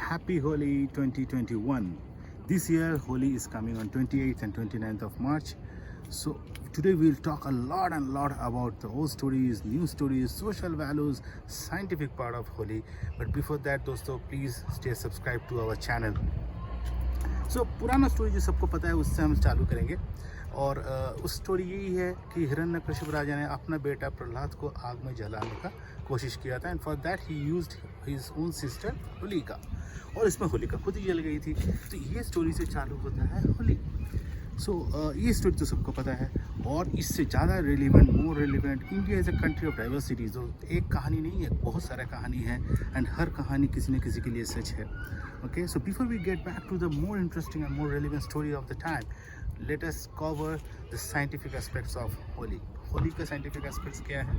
Happy Holi 2021. This year Holi is coming on 28th and 29th of March. So today we'll talk a lot about the old stories, new stories, social values, scientific part of Holi. But before that दोस्तों, please stay subscribed to our channel. So पुराना story जो सबको पता है उससे हम चालू करेंगे और उस स्टोरी यही है कि हिरण्यकशिप राजा ने अपना बेटा प्रहलाद को आग में जलाने का कोशिश किया था and for that he used his own sister Holika और इसमें होलिका खुद ही जल गई थी। तो ये स्टोरी से चालू होता है होली। सो ये स्टोरी तो सबको पता है और इससे ज़्यादा relevant, more relevant, India is a country of diversity. तो एक कहानी नहीं है, बहुत सारा कहानी है एंड हर कहानी किसी न किसी के लिए सच है। Okay, so before we get back to the more interesting and more relevant story of the time, let us cover the scientific aspects of Holi. Holi का scientific aspects क्या है?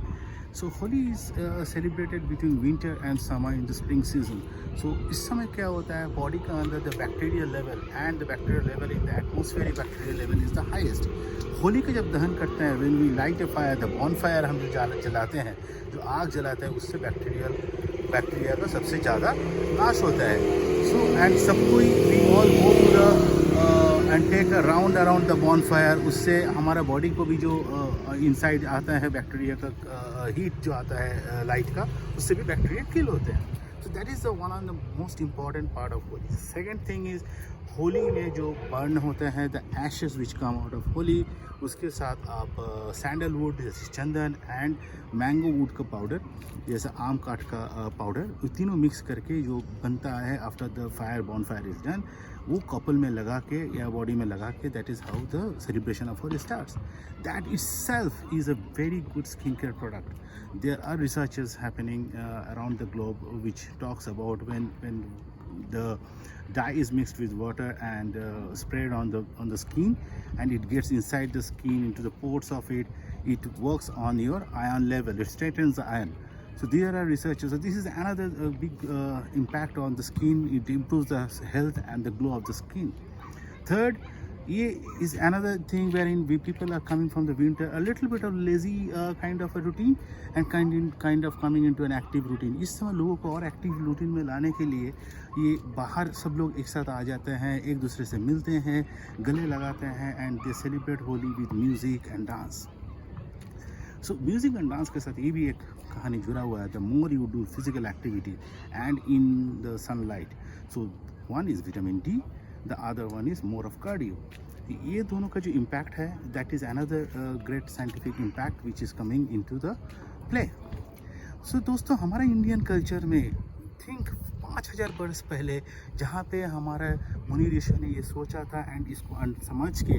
So Holi is celebrated between winter and summer in the spring season. So इस समय क्या होता है, body का अंदर the bacterial level and the bacterial level in the atmospheric bacterial level is the highest. Holi का जब दहन करते हैं, when we light a fire, the bonfire हम जो जलाते हैं, जो आग जलाते हैं, उससे बैक्टीरिया का सबसे ज़्यादा नाश होता है। So and सब कोई we all go to the and take a round around the bonfire. उससे हमारा बॉडी को भी जो इनसाइड आता है बैक्टीरिया का हीट जो आता है लाइट का, उससे भी बैक्टीरिया किल होते हैं। So that is the one of the most important part of Holi. Second thing is Holi में जो बर्न होते हैं the ashes which come out of Holi, उसके साथ आप सैंडलवुड जैसे चंदन एंड मैंगो वुड का पाउडर जैसे आम काठ का पाउडर, ये तीनों मिक्स करके जो बनता है after the fire bonfire is done, वो कपल में लगा के या बॉडी में लगा के, that is how the celebration of Holi starts. That itself is a very good skincare product. There are researches happening around the globe which talks about when the dye is mixed with water and sprayed on the skin and it gets inside the skin into the pores of it, it works on your iron level, it straightens the iron. So there are researchers. So this is another big impact on the skin. It improves the health and the glow of the skin. Third, is another thing wherein people are coming from the winter a little bit of lazy kind of a routine and kind of coming into an active routine. इस समय लोगों को और active routine में लाने के लिए ये बाहर सब लोग एक साथ आ जाते हैं, एक दूसरे से मिलते हैं, गले लगाते हैं and they celebrate Holi with music and dance. So music and dance के साथ ये भी एक कहानी जुड़ा हुआ है, the more you do physical activity and in the sunlight, so one is vitamin D, the other one is more of cardio. ये दोनों का जो इम्पैक्ट है that is another great scientific impact which is coming in to the play. So दोस्तों, हमारा Indian culture में think 5000 वर्ष पहले जहाँ पे हमारा मुनि ऋषि ने ये सोचा था एंड इसको समझ के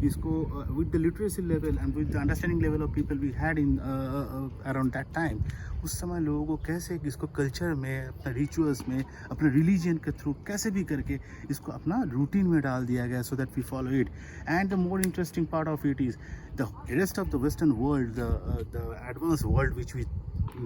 इसको with the literacy level and with the understanding level of people we had in around that time, उस समय लोगों को कैसे इसको कल्चर में, अपना रिचुअल्स में, अपने रिलीजन के थ्रू कैसे भी करके इसको अपना रूटीन में डाल दिया गया so that we follow it. And the more interesting part of it is the rest of the western world, the advance world which we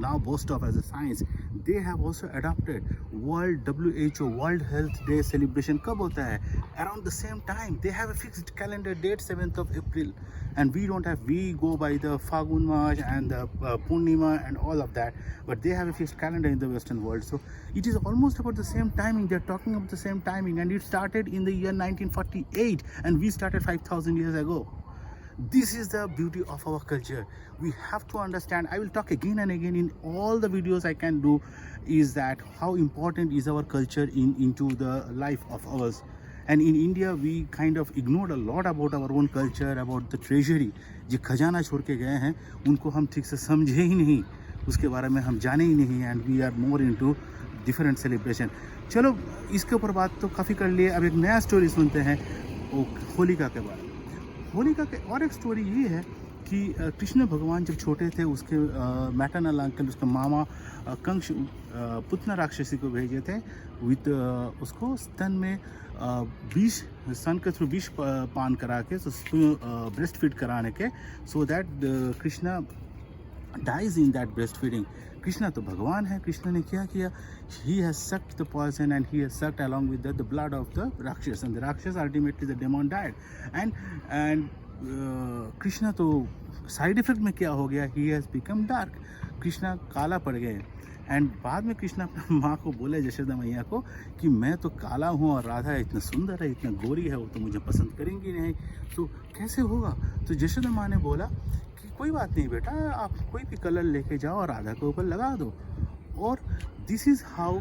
now boast of as a science, they have also adopted World WHO World Health Day celebration. कब होता है? Around the same time. They have a fixed calendar date, 7th of April, and we don't have. We go by the Fagun Mash and the Purnima and all of that, but they have a fixed calendar in the Western world. So it is almost about the same timing. They're talking about the same timing, and it started in the year 1948, and we started 5,000 years ago. This is the beauty of our culture. We have to understand. I will talk again and again in all the videos I can do, is that how important is our culture into the life of ours. And in India we kind of ignored a lot about our own culture, about the treasury जो खजाना छोड़ के गए हैं, उनको हम ठीक से समझे ही नहीं, उसके बारे में हम जाने ही नहीं, and we are more into different celebration. चलो, इसके ऊपर बात तो काफ़ी कर लिए, अब एक नया स्टोरी सुनते हैं होलिका के बारे में। होलिका के और एक स्टोरी ये है कि कृष्ण भगवान जब छोटे थे, उसके मैटरनल अंकल, उसके मामा कंस पुतना राक्षसी को भेजे थे विद उसको स्तन में विष, सन के थ्रू विष पान करा के, तो ब्रेस्ट फीड कराने के, so that Krishna dies in that breast feeding. Krishna तो भगवान है, कृष्ण ने क्या किया, he has sucked the poison and he has sucked along with the blood of the rakshas, and the rakshas ultimately the demon died and Krishna तो side effect में क्या हो गया, he has become dark, Krishna काला पड़ गए एंड बाद में कृष्ण अपना माँ को बोले, यशोदा मैया को, कि मैं तो काला हूँ और राधा इतना सुंदर है, इतना गोरी है, वो तो मुझे पसंद करेंगी नहीं, तो कैसे होगा। तो यशोदा माँ ने बोला कि कोई बात नहीं बेटा, आप कोई भी कलर लेके जाओ और राधा के ऊपर लगा दो। और this is how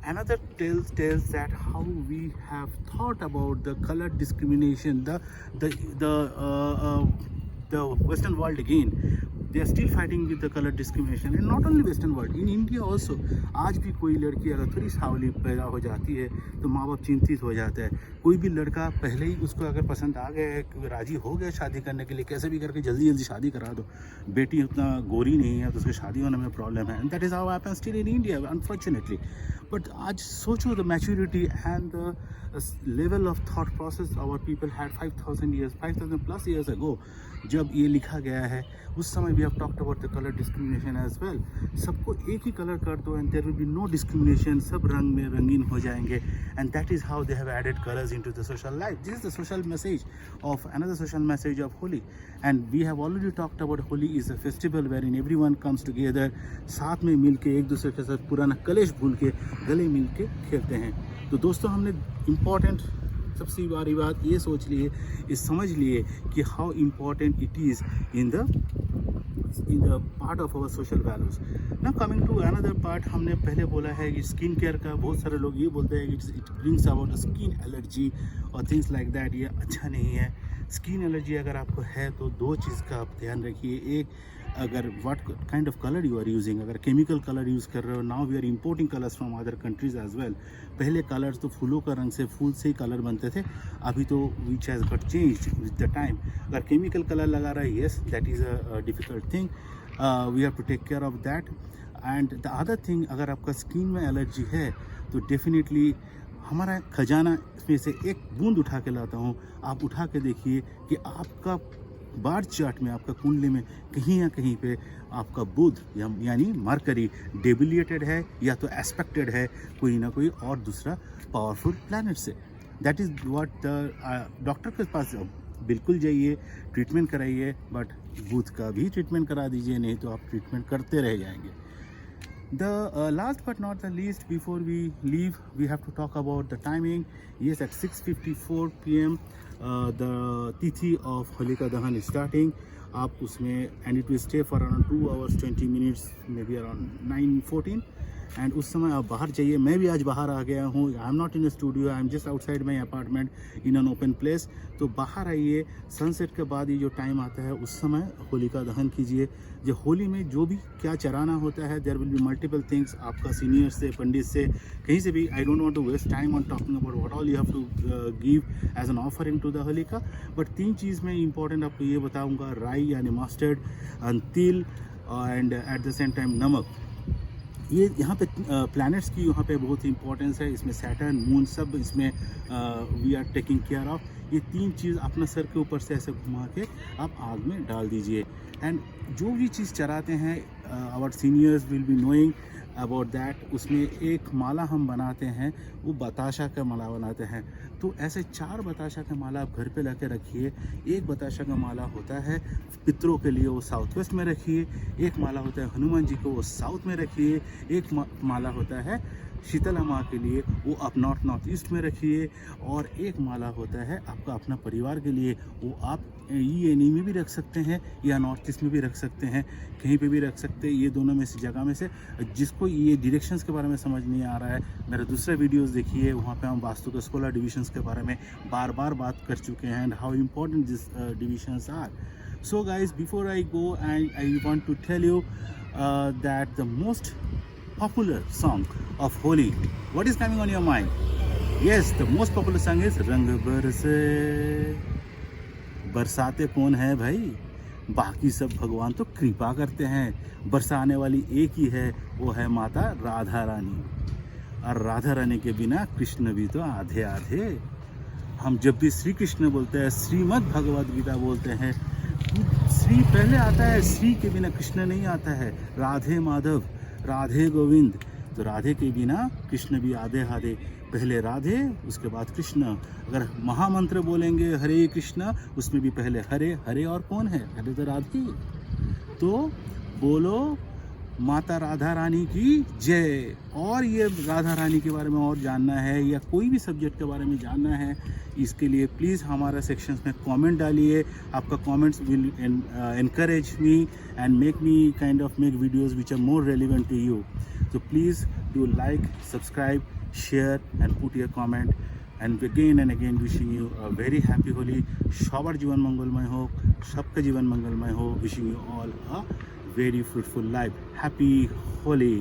another tells that how we have thought about the color discrimination, the Western world again. They are still fighting with the color discrimination, and not only Western world, in India also. आज भी कोई लड़की अगर थोड़ी सावली पैदा हो जाती है तो माँ बाप चिंतित हो जाता है। कोई भी लड़का पहले ही उसको अगर पसंद आ गया है, राजी हो गया शादी करने के लिए, कैसे भी करके जल्दी जल्दी शादी करा दो, बेटी उतना गोरी नहीं है तो उसकी शादी होने में प्रॉब्लम है। And that is how happens still in India unfortunately. But आज सोचो the maturity and the level of thought process our people had 5,000 plus years ago, जब ये लिखा गया है उस समय we have talked about the colour discrimination as well. सबको एक ही कलर कर दो and there will be no discrimination, सब रंग में रंगीन हो जाएंगे। And that is how they have added colours into the social life. This is the social message of another social message of Holi. And we have already talked about Holi is a festival where in every one comes together, साथ में मिल के एक दूसरे के साथ पुराना कलेश भूल के गले मिल के खेलते हैं। तो दोस्तों, हमने इम्पॉर्टेंट सबसे बड़ी बात ये सोच लिए, ये समझ लिए कि how important it is in the part of our social values. ना कमिंग टू अनदर पार्ट, हमने पहले बोला है कि स्किन केयर का बहुत सारे लोग ये बोलते हैं कि it brings about skin allergy और थिंग्स लाइक दैट। ये अच्छा नहीं है। स्किन एलर्जी अगर आपको है तो दो चीज़ का आप ध्यान रखिए। एक, अगर what kind of colour you are using, अगर केमिकल कलर यूज़ कर रहे हो, now we are importing colours from other countries as well. पहले कलर्स तो फूलों का रंग से, फूल से ही कलर बनते थे, अभी तो which has got changed with the time. अगर केमिकल कलर लगा रहा है, yes that is a difficult thing, we have to take care of that. And the other thing, अगर आपका स्किन में एलर्जी है तो डेफिनेटली हमारा खजाना इसमें से एक बूंद उठा के लाता हूँ, आप उठा के देखिए कि आपका बार चार्ट में, आपका कुंडली में कहीं ना कहीं पे आपका बुध यानी मरकरी डेबिलिएटेड है या तो एस्पेक्टेड है कोई ना कोई और दूसरा पावरफुल प्लैनेट से। दैट इज़ व्हाट डॉक्टर के पास बिल्कुल जाइए, ट्रीटमेंट कराइए, बट बुध का भी ट्रीटमेंट करा दीजिए, नहीं तो आप ट्रीटमेंट करते रह जाएंगे। The last but not the least, before we leave, we have to talk about the timing. Yes, at 6:54 p.m. The Tithi of Holika Dahan is starting. आप उसमें and it will stay for around 2 hours 20 minutes, maybe around 9:14. And उस समय आप बाहर जाइए। मैं भी आज बाहर आ गया हूँ। I am not in studio, I am just outside my apartment in an open place. तो बाहर आइए, सनसेट के बाद ये जो टाइम आता है उस समय होलिका दहन कीजिए। जो होली में जो भी क्या चराना होता है, there will be multiple things. आपका सीनियर से, पंडित से, कहीं से भी। I don't want to waste time on talking about what all you have to give as an offering to the Holika. But 3 चीज़ में इंपॉर्टेंट आपको ये बताऊँगा, राई यानी मस्टर्ड, तिल and at the same time नमक। ये यहाँ पे प्लैनेट्स की यहाँ पे बहुत इंपॉर्टेंस है। इसमें सैटर्न, मून सब इसमें we are taking care of. ये 3 चीज़ अपना सर के ऊपर से ऐसे घुमा के आप आग में डाल दीजिए। एंड जो भी चीज़ चराते हैं, our seniors will be knowing about that. उसमें एक माला हम बनाते हैं, वो बताशा का माला बनाते हैं। तो ऐसे 4 बताशा का माला आप घर पे ला के रखिए। एक बताशा का माला होता है पितरों के लिए, वो साउथ वेस्ट में रखिए। एक माला होता है हनुमान जी को, वो साउथ में रखिए। एक माला होता है शीतला माँ के लिए, वो आप नॉर्थ ईस्ट में रखिए। और एक माला होता है आपका अपना परिवार के लिए, वो आप ENE में भी रख सकते हैं या नॉर्थ ईस्ट में भी रख सकते हैं, कहीं पे भी रख सकते हैं। ये दोनों में से जगह में से जिसको ये डायरेक्शंस के बारे में समझ नहीं आ रहा है, मेरा दूसरा वीडियोस देखिए, वहाँ पे हम वास्तु के 16 डिविजन्स के बारे में बार बार बात कर चुके हैं and how important this divisions are. So guys, before I go, I want to tell you that the most popular song of Holi, what is coming on your mind? Yes, the most popular song is रंग बरसे। बरसाते कौन है भाई? बाकी सब भगवान तो कृपा करते हैं, बरसाने वाली एक ही है, वो है माता राधा रानी। और राधा रानी के बिना कृष्ण भी तो आधे आधे। हम जब भी श्री कृष्ण बोलते हैं, श्रीमद् भगवद गीता बोलते हैं, श्री पहले आता है, श्री के बिना कृष्ण नहीं आता है। राधे माधव, राधे गोविंद, तो राधे के बिना कृष्ण भी आधे आधे। पहले राधे, उसके बाद कृष्ण। अगर महामंत्र बोलेंगे हरे कृष्ण, उसमें भी पहले हरे। हरे और कौन है? हरे तो राधे। तो बोलो माता राधा रानी की जय। और ये राधा रानी के बारे में और जानना है या कोई भी सब्जेक्ट के बारे में जानना है, इसके लिए प्लीज़ हमारा सेक्शंस में कमेंट डालिए। आपका comments will encourage me and make me kind of make videos which are more relevant to you. So please do like, subscribe, share and put your comment. And again wishing you a very happy Holi. সবার জীবন মঙ্গলময় হোক, सबका जीवन मंगलमय हो। Wishing you all a very fruitful life. Happy Holi.